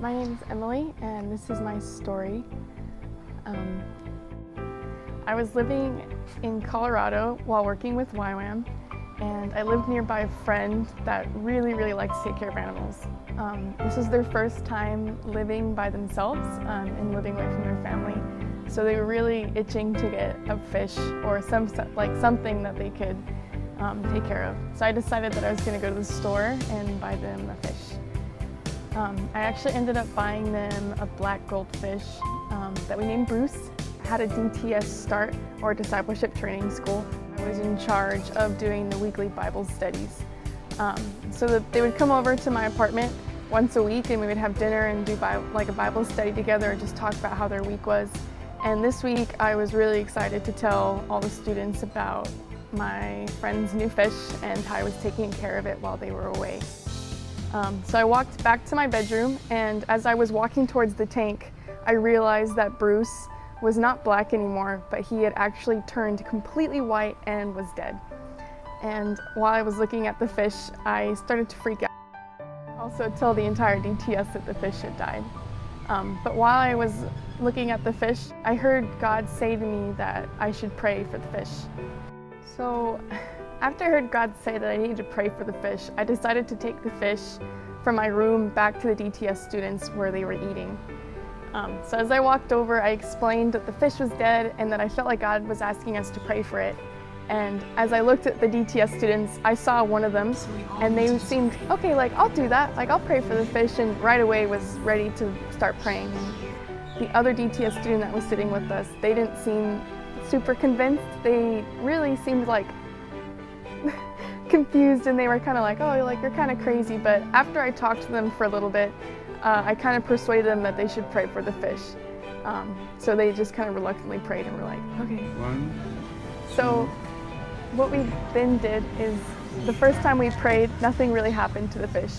My name is Emily, and this is my story. I was living in Colorado while working with YWAM, and I lived nearby a friend that really likes to take care of animals. This was their first time living by themselves and living away from their family, so they were really itching to get a fish or something that they could take care of. So I decided that I was going to go to the store and buy them a fish. I actually ended up buying them a black goldfish that we named Bruce. I had a DTS start, or discipleship training school. I was in charge of doing the weekly Bible studies. So that they would come over to my apartment once a week and we would have dinner and do a Bible study together and just talk about how their week was. And this week I was really excited to tell all the students about my friend's new fish and how I was taking care of it while they were away. So I walked back to my bedroom, and as I was walking towards the tank, I realized that Bruce was not black anymore, but he had actually turned completely white and was dead. And while I was looking at the fish, I started to freak out. Also tell the entire DTS that the fish had died. But while I was looking at the fish, I heard God say to me that I should pray for the fish. So after I heard God say that I needed to pray for the fish, I decided to take the fish from my room back to the DTS students where they were eating. So as I walked over, I explained that the fish was dead and that I felt like God was asking us to pray for it. And as I looked at the DTS students, I saw one of them, and they seemed, okay, I'll do that, I'll pray for the fish, and right away was ready to start praying. And the other DTS student that was sitting with us, they didn't seem super convinced. They really seemed confused, and they were kind of you're kind of crazy. But after I talked to them for a little bit, I kind of persuaded them that they should pray for the fish. So they just kind of reluctantly prayed and were like, okay. So what we then did is, the first time we prayed, nothing really happened to the fish,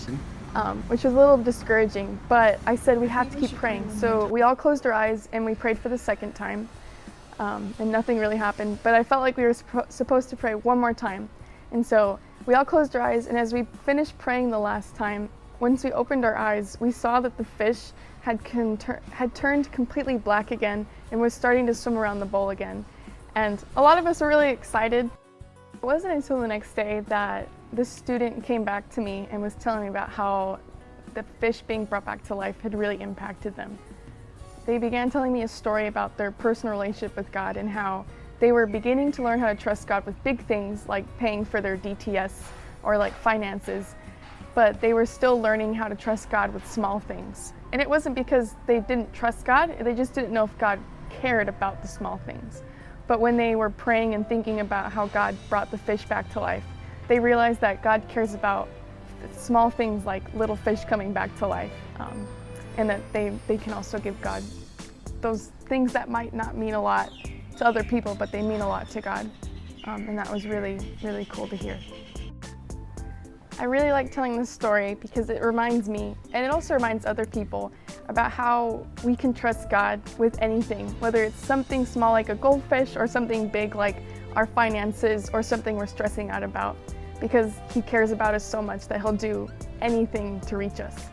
which was a little discouraging, but I said we have to keep praying. So we all closed our eyes and we prayed for the second time, and nothing really happened, but I felt like we were supposed to pray one more time. And so we all closed our eyes, and as we finished praying the last time, once we opened our eyes, we saw that the fish had turned completely black again and was starting to swim around the bowl again. And a lot of us were really excited. It wasn't until the next day that this student came back to me and was telling me about how the fish being brought back to life had really impacted them. They began telling me a story about their personal relationship with God and how they were beginning to learn how to trust God with big things like paying for their DTS or finances, but they were still learning how to trust God with small things. And it wasn't because they didn't trust God, they just didn't know if God cared about the small things. But when they were praying and thinking about how God brought the fish back to life, they realized that God cares about small things like little fish coming back to life, and that they can also give God those things that might not mean a lot to other people, but they mean a lot to God. And that was really cool to hear. I really like telling this story because it reminds me, and it also reminds other people, about how we can trust God with anything, whether it's something small like a goldfish or something big like our finances or something we're stressing out about, because He cares about us so much that He'll do anything to reach us.